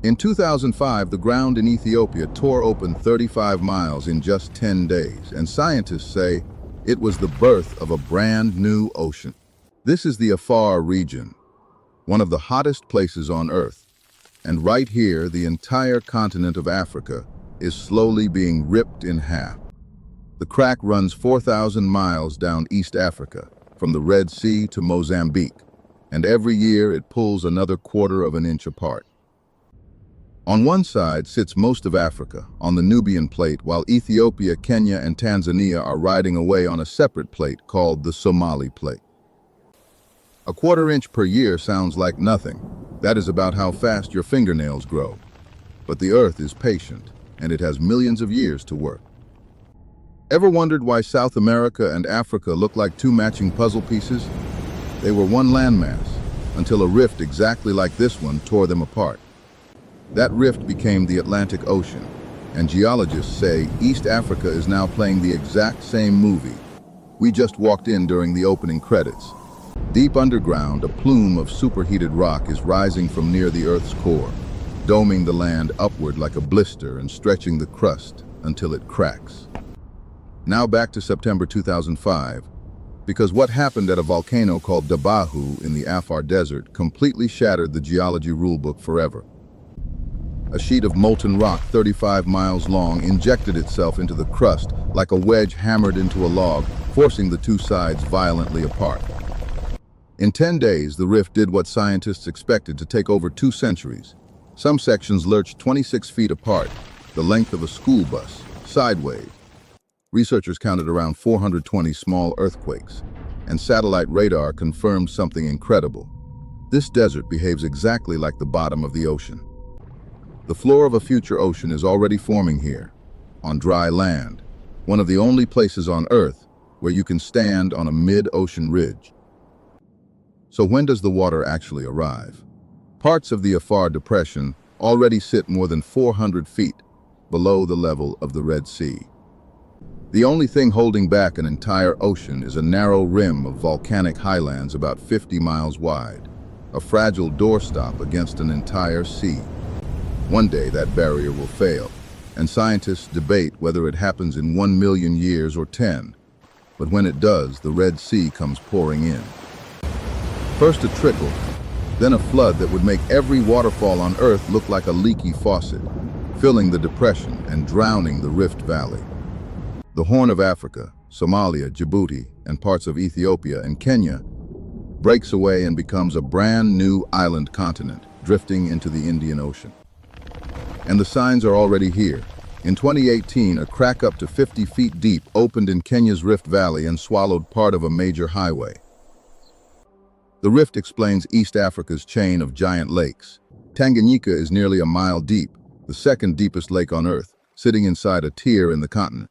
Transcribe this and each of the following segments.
In 2005, the ground in Ethiopia tore open 35 miles in just 10 days, and scientists say it was the birth of a brand new ocean. This is the Afar region, one of the hottest places on Earth. And right here, the entire continent of Africa is slowly being ripped in half. The crack runs 4,000 miles down East Africa, from the Red Sea to Mozambique, and every year it pulls another quarter of an inch apart. On one side sits most of Africa, on the Nubian plate, while Ethiopia, Kenya, and Tanzania are riding away on a separate plate called the Somali plate. A quarter inch per year sounds like nothing. That is about how fast your fingernails grow. But the Earth is patient, and it has millions of years to work. Ever wondered why South America and Africa look like two matching puzzle pieces? They were one landmass, until a rift exactly like this one tore them apart. That rift became the Atlantic Ocean, and geologists say East Africa is now playing the exact same movie. We just walked in during the opening credits. Deep underground, a plume of superheated rock is rising from near the Earth's core, doming the land upward like a blister and stretching the crust until it cracks. Now back to September 2005, because what happened at a volcano called Dabahu in the Afar Desert completely shattered the geology rulebook forever. A sheet of molten rock 35 miles long injected itself into the crust like a wedge hammered into a log, forcing the two sides violently apart. In 10 days, the rift did what scientists expected to take over 2 centuries. Some sections lurched 26 feet apart, the length of a school bus, sideways. Researchers counted around 420 small earthquakes, and satellite radar confirmed something incredible. This desert behaves exactly like the bottom of the ocean. The floor of a future ocean is already forming here, on dry land, one of the only places on Earth where you can stand on a mid-ocean ridge. So when does the water actually arrive? Parts of the Afar Depression already sit more than 400 feet below the level of the Red Sea. The only thing holding back an entire ocean is a narrow rim of volcanic highlands about 50 miles wide, a fragile doorstop against an entire sea. One day that barrier will fail, and scientists debate whether it happens in 1 million years or 10. But when it does, the Red Sea comes pouring in. First a trickle, then a flood that would make every waterfall on Earth look like a leaky faucet, filling the depression and drowning the Rift Valley. The Horn of Africa, Somalia, Djibouti, and parts of Ethiopia and Kenya breaks away and becomes a brand new island continent, drifting into the Indian Ocean. And the signs are already here. In 2018, a crack up to 50 feet deep opened in Kenya's Rift Valley and swallowed part of a major highway. The rift explains East Africa's chain of giant lakes. Tanganyika is nearly a mile deep, the second deepest lake on Earth, sitting inside a tear in the continent.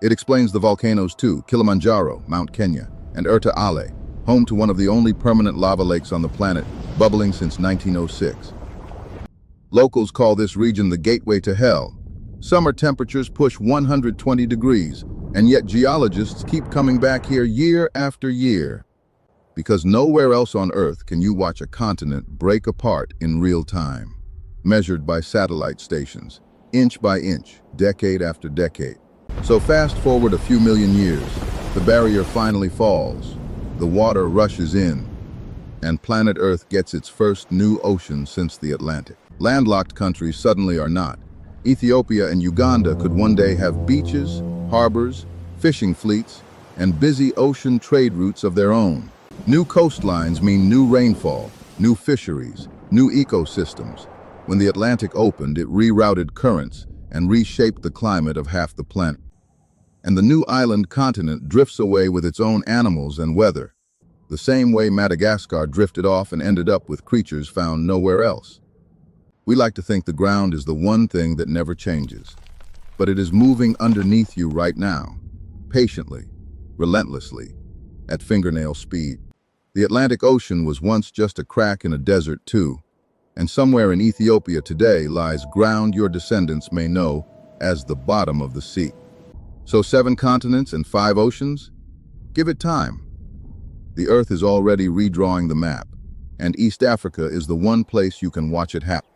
It explains the volcanoes too, Kilimanjaro, Mount Kenya, and Erta Ale, home to one of the only permanent lava lakes on the planet, bubbling since 1906. Locals call this region the gateway to hell. Summer temperatures push 120 degrees, and yet geologists keep coming back here year after year. Because nowhere else on Earth can you watch a continent break apart in real time, measured by satellite stations, inch by inch, decade after decade. So fast forward a few million years, the barrier finally falls, the water rushes in, and planet Earth gets its first new ocean since the Atlantic. Landlocked countries suddenly are not. Ethiopia and Uganda could one day have beaches, harbors, fishing fleets, and busy ocean trade routes of their own. New coastlines mean new rainfall, new fisheries, new ecosystems. When the Atlantic opened, it rerouted currents and reshaped the climate of half the planet. And the new island continent drifts away with its own animals and weather, the same way Madagascar drifted off and ended up with creatures found nowhere else. We like to think the ground is the one thing that never changes, but it is moving underneath you right now, patiently, relentlessly, at fingernail speed. The Atlantic Ocean was once just a crack in a desert too, and somewhere in Ethiopia today lies ground your descendants may know as the bottom of the sea. So 7 continents and 5 oceans? Give it time. The Earth is already redrawing the map, and East Africa is the one place you can watch it happen.